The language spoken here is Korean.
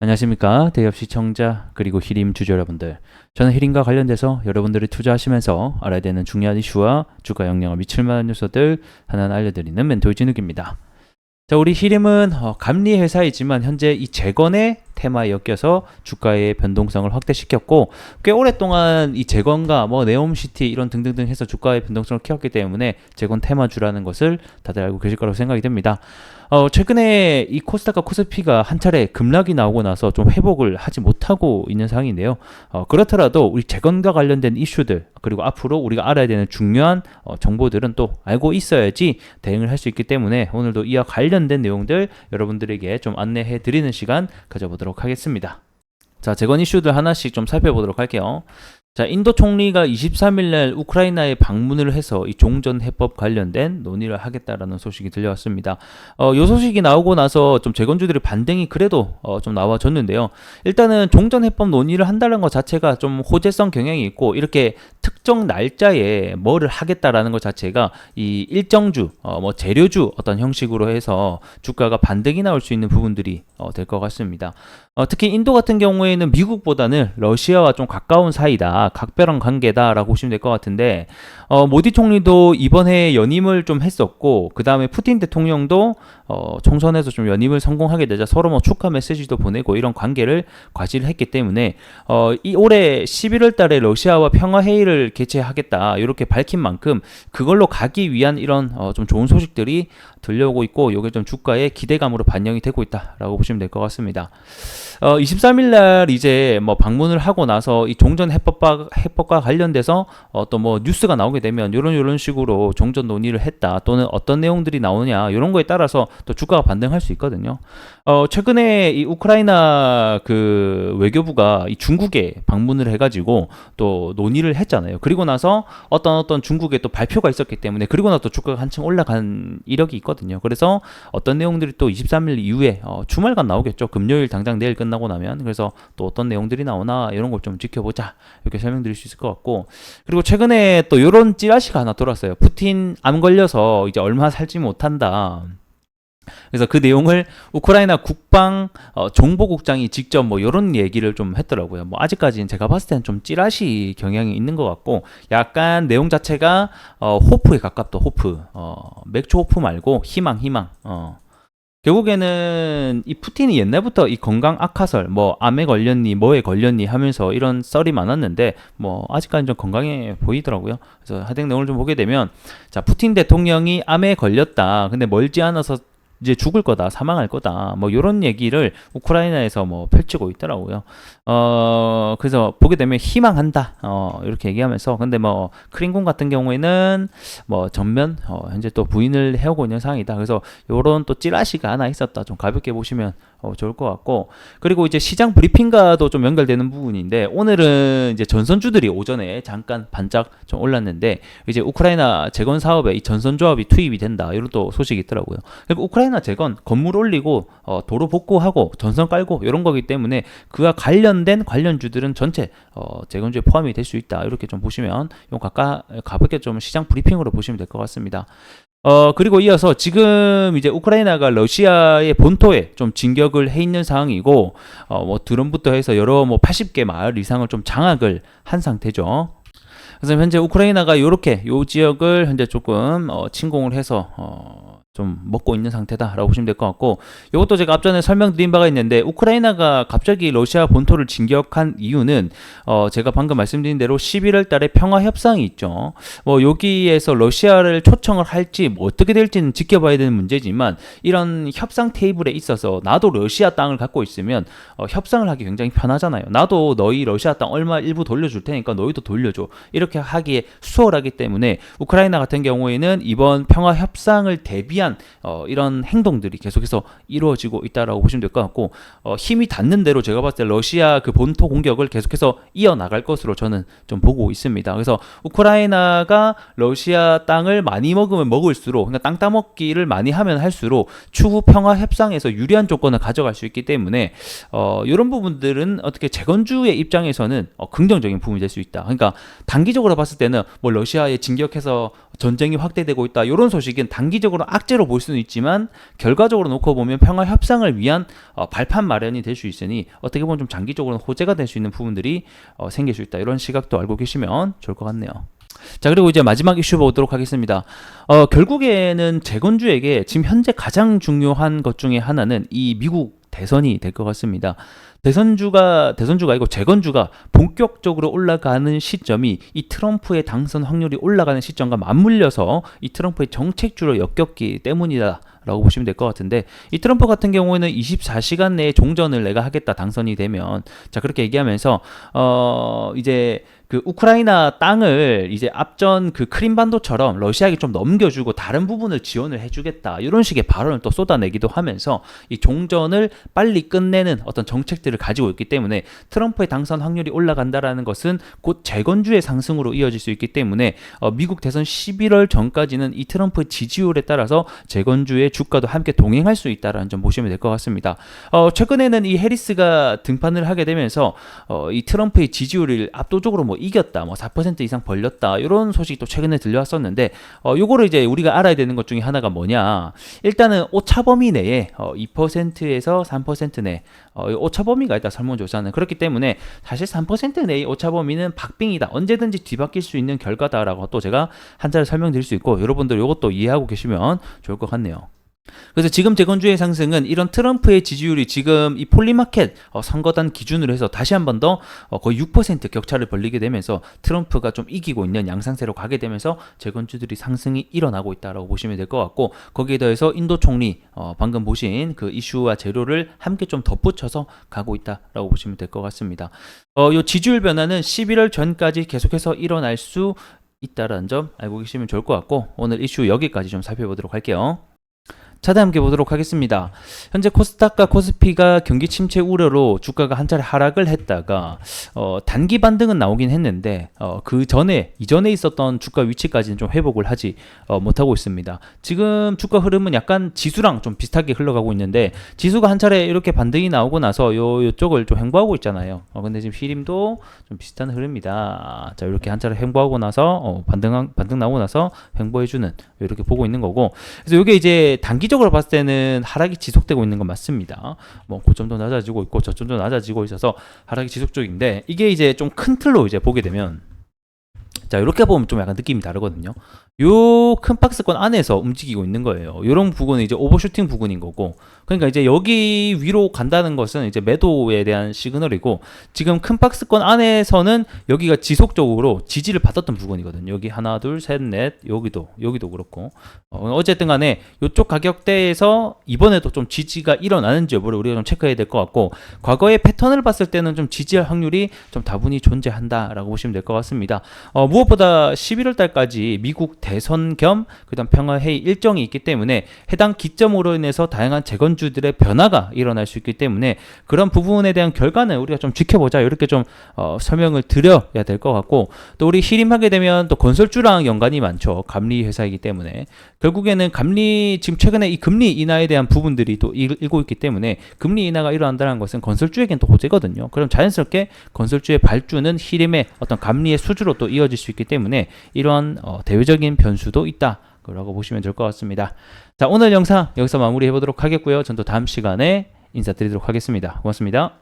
안녕하십니까 대기업 시청자 그리고 히림 주주 여러분들. 저는 히림과 관련돼서 여러분들이 투자하시면서 알아야 되는 중요한 이슈와 주가 영향을 미칠 만한 요소들 하나하나 알려드리는 멘토 진욱입니다. 자, 우리 히림은 감리 회사이지만 현재 이 재건의 테마에 엮여서 주가의 변동성을 확대시켰고, 꽤 오랫동안 이 재건과 뭐 네옴시티 이런 등등등 해서 주가의 변동성을 키웠기 때문에 재건 테마주라는 것을 다들 알고 계실 거라고 생각이 됩니다. 최근에 이 코스닥과 코스피가 한 차례 급락이 나오고 나서 좀 회복을 하지 못하고 있는 상황인데요. 그렇더라도 우리 재건과 관련된 이슈들, 그리고 앞으로 우리가 알아야 되는 중요한 정보들은 또 알고 있어야지 대응을 할 수 있기 때문에 오늘도 이와 관련된 내용들 여러분들에게 좀 안내해 드리는 시간 가져보도록 하겠습니다. 자, 재건 이슈들 하나씩 좀 살펴보도록 할게요. 자, 인도 총리가 23일 날 우크라이나에 방문을 해서 이 종전 해법 관련된 논의를 하겠다라는 소식이 들려왔습니다. 이 소식이 나오고 나서 좀 재건주들의 반등이 그래도 좀 나와졌는데요. 일단은 종전 해법 논의를 한다는 것 자체가 좀 호재성 경향이 있고, 이렇게 특정 날짜에 뭐를 하겠다라는 것 자체가 이 일정주, 뭐 재료주 어떤 형식으로 해서 주가가 반등이 나올 수 있는 부분들이 될 것 같습니다. 특히 인도 같은 경우에는 미국보다는 러시아와 좀 가까운 사이다, 각별한 관계다라고 보시면 될 것 같은데, 모디 총리도 이번 해에 연임을 좀 했었고, 그 다음에 푸틴 대통령도 총선에서 좀 연임을 성공하게 되자 서로 뭐 축하 메시지도 보내고 이런 관계를 과시를 했기 때문에 이 올해 11월 달에 러시아와 평화회의를 개최하겠다 이렇게 밝힌 만큼 그걸로 가기 위한 이런 좀 좋은 소식들이 들려오고 있고, 이게 좀 주가의 기대감으로 반영이 되고 있다라고 보시면 될 것 같습니다. 23일 날 이제 뭐 방문을 하고 나서 이 종전 해법과 관련돼서 또 뭐 뉴스가 나오게 되면 이런 식으로 종전 논의를 했다, 또는 어떤 내용들이 나오냐 이런 거에 따라서 또 주가가 반등할 수 있거든요. 최근에 이 우크라이나 그 외교부가 이 중국에 방문을 해가지고 또 논의를 했잖아요. 그리고 나서 어떤 중국의 또 발표가 있었기 때문에, 그리고 나서 또 주가가 한층 올라간 이력이 있거든요. 그래서 어떤 내용들이 또 23일 이후에 주말간 나오겠죠. 금요일 당장 내일 끝나고 나면. 그래서 또 어떤 내용들이 나오나 이런 걸 좀 지켜보자, 이렇게 설명드릴 수 있을 것 같고, 그리고 최근에 또 이런 찌라시가 하나 돌았어요. 푸틴 암 걸려서 이제 얼마 살지 못한다. 그래서 그 내용을 우크라이나 국방 정보국장이 직접 뭐 이런 얘기를 좀 했더라고요. 뭐 아직까지는 제가 봤을 때는 좀 찌라시 경향이 있는 것 같고, 약간 내용 자체가 호프에 가깝다. 호프, 맥주 호프 말고 희망. 결국에는 이 푸틴이 옛날부터 이 건강 악화설, 뭐 암에 걸렸니 뭐에 걸렸니 하면서 이런 썰이 많았는데, 뭐 아직까지 좀 건강해 보이더라고요. 그래서 하여튼 내용을 좀 보게 되면, 자, 푸틴 대통령이 암에 걸렸다, 근데 멀지 않아서 이제 죽을 거다, 사망할 거다, 뭐 이런 얘기를 우크라이나에서 뭐 펼치고 있더라고요. 그래서 보게 되면 희망한다, 이렇게 얘기하면서, 근데 뭐 크림군 같은 경우에는 뭐 전면 현재 또 부인을 해오고 있는 상황이다. 그래서 요런 또 찌라시가 하나 있었다, 좀 가볍게 보시면 좋을 것 같고, 그리고 이제 시장 브리핑과도 좀 연결되는 부분인데, 오늘은 이제 전선주들이 오전에 잠깐 반짝 좀 올랐는데, 이제 우크라이나 재건 사업에 이 전선조합이 투입이 된다, 이런 또 소식이 있더라고요. 그리고 우크라이나 재건 건물 올리고 도로 복구하고 전선 깔고 이런 거기 때문에 그와 관련된 관련주들은 전체 재건주에 포함이 될 수 있다, 이렇게 좀 보시면 가볍게 좀 시장 브리핑으로 보시면 될 것 같습니다. 그리고 이어서 지금 이제 우크라이나가 러시아의 본토에 좀 진격을 해 있는 상황이고, 뭐 드론부터 해서 여러 뭐 80개 마을 이상을 좀 장악을 한 상태죠. 그래서 현재 우크라이나가 요렇게 요 지역을 현재 조금 침공을 해서 좀 먹고 있는 상태다라고 보시면 될 것 같고, 이것도 제가 앞전에 설명드린 바가 있는데, 우크라이나가 갑자기 러시아 본토를 진격한 이유는 제가 방금 말씀드린 대로 11월 달에 평화 협상이 있죠. 뭐 여기에서 러시아를 초청을 할지 뭐 어떻게 될지는 지켜봐야 되는 문제지만, 이런 협상 테이블에 있어서 나도 러시아 땅을 갖고 있으면 협상을 하기 굉장히 편하잖아요. 나도 너희 러시아 땅 얼마 일부 돌려줄 테니까 너희도 돌려줘, 이렇게 하기에 수월하기 때문에 우크라이나 같은 경우에는 이번 평화 협상을 대비한 이런 행동들이 계속해서 이루어지고 있다라고 보시면 될 것 같고, 힘이 닿는 대로 제가 봤을 때 러시아 그 본토 공격을 계속해서 이어나갈 것으로 저는 좀 보고 있습니다. 그래서 우크라이나가 러시아 땅을 많이 먹으면 먹을수록, 그러니까 땅 따먹기를 많이 하면 할수록 추후 평화 협상에서 유리한 조건을 가져갈 수 있기 때문에 이런 부분들은 어떻게 재건주의 입장에서는 긍정적인 부분이 될 수 있다. 그러니까 단기적으로 봤을 때는 뭐 러시아에 진격해서 전쟁이 확대되고 있다, 이런 소식은 단기적으로 악재 악재로 볼 수는 있지만 결과적으로 놓고 보면 평화 협상을 위한 발판 마련이 될 수 있으니 어떻게 보면 좀 장기적으로 호재가 될 수 있는 부분들이 생길 수 있다. 이런 시각도 알고 계시면 좋을 것 같네요. 자, 그리고 이제 마지막 이슈 보도록 하겠습니다. 결국에는 재건주에게 지금 현재 가장 중요한 것 중에 하나는 이 미국 대선이 될 것 같습니다. 대선주가 아니고 재건주가 본격적으로 올라가는 시점이 이 트럼프의 당선 확률이 올라가는 시점과 맞물려서 이 트럼프의 정책주로 엮였기 때문이다 라고 보시면 될 것 같은데, 이 트럼프 같은 경우에는 24시간 내에 종전을 내가 하겠다 당선이 되면, 자 그렇게 얘기하면서 이제 그 우크라이나 땅을 이제 앞전 그 크림반도처럼 러시아에게 좀 넘겨주고 다른 부분을 지원을 해주겠다 이런 식의 발언을 또 쏟아내기도 하면서 이 종전을 빨리 끝내는 어떤 정책들을 가지고 있기 때문에 트럼프의 당선 확률이 올라간다라는 것은 곧 재건주의 상승으로 이어질 수 있기 때문에 미국 대선 11월 전까지는 이 트럼프의 지지율에 따라서 재건주의 주가도 함께 동행할 수 있다라는 점 보시면 될 것 같습니다. 최근에는 이 해리스가 등판을 하게 되면서 이 트럼프의 지지율을 압도적으로 뭐 이겼다, 뭐 4% 이상 벌렸다 이런 소식이 또 최근에 들려왔었는데, 요거를 이제 우리가 알아야 되는 것 중에 하나가 뭐냐, 일단은 오차 범위 내에 2%에서 3% 내 오차 범위가 있다, 설문조사는. 그렇기 때문에 사실 3% 내의 오차 범위는 박빙이다, 언제든지 뒤바뀔 수 있는 결과다라고 또 제가 한자를 설명드릴 수 있고, 여러분들 이것도 이해하고 계시면 좋을 것 같네요. 그래서 지금 재건주의 상승은 이런 트럼프의 지지율이 지금 이 폴리마켓 선거단 기준으로 해서 다시 한 번 더 거의 6% 격차를 벌리게 되면서 트럼프가 좀 이기고 있는 양상세로 가게 되면서 재건주들이 상승이 일어나고 있다라고 보시면 될 것 같고, 거기에 더해서 인도 총리 방금 보신 그 이슈와 재료를 함께 좀 덧붙여서 가고 있다라고 보시면 될 것 같습니다. 요 지지율 변화는 11월 전까지 계속해서 일어날 수 있다라는 점 알고 계시면 좋을 것 같고, 오늘 이슈 여기까지 좀 살펴보도록 할게요. 차트 함께 보도록 하겠습니다. 현재 코스닥과 코스피가 경기 침체 우려로 주가가 한 차례 하락을 했다가 단기 반등은 나오긴 했는데 이전에 있었던 주가 위치까지는 좀 회복을 하지 못하고 있습니다. 지금 주가 흐름은 약간 지수랑 좀 비슷하게 흘러가고 있는데, 지수가 한 차례 이렇게 반등이 나오고 나서 요쪽을 좀 횡보하고 있잖아요. 근데 지금 히림도 좀 비슷한 흐름입니다. 자, 이렇게 한 차례 횡보하고 나서 반등 나오고 나서 횡보해주는, 이렇게 보고 있는 거고, 그래서 이게 이제 단기적으로 봤을 때는 하락이 지속되고 있는 건 맞습니다. 뭐 고점도 낮아지고 있고 저점도 낮아지고 있어서 하락이 지속적인데, 이게 이제 좀 큰 틀로 이제 보게 되면, 자 이렇게 보면 좀 약간 느낌이 다르거든요. 요 큰 박스권 안에서 움직이고 있는 거예요. 이런 부분은 이제 오버슈팅 부분인 거고, 그러니까 이제 여기 위로 간다는 것은 이제 매도에 대한 시그널이고, 지금 큰 박스권 안에서는 여기가 지속적으로 지지를 받았던 부분이거든요. 여기 하나 둘 셋 넷, 여기도 그렇고, 어쨌든 간에 이쪽 가격대에서 이번에도 좀 지지가 일어나는지 여부를 우리가 좀 체크해야 될 것 같고, 과거의 패턴을 봤을 때는 좀 지지할 확률이 좀 다분히 존재한다라고 보시면 될 것 같습니다. 무엇보다 11월 달까지 미국 대선 겸 그다음 평화회의 일정이 있기 때문에 해당 기점으로 인해서 다양한 재건주들의 변화가 일어날 수 있기 때문에, 그런 부분에 대한 결과는 우리가 좀 지켜보자, 이렇게 좀 설명을 드려야 될 것 같고, 또 우리 히림하게 되면 또 건설주랑 연관이 많죠. 감리 회사이기 때문에 결국에는 지금 최근에 이 금리 인하에 대한 부분들이 또 일고 있기 때문에, 금리 인하가 일어난다는 것은 건설주에겐 또 호재거든요. 그럼 자연스럽게 건설주의 발주는 히림의 어떤 감리의 수주로 또 이어질 수 있기 때문에, 이러한 대외적인 변수도 있다 라고 보시면 될 것 같습니다. 자, 오늘 영상 여기서 마무리해 보도록 하겠고요. 전 또 다음 시간에 인사드리도록 하겠습니다. 고맙습니다.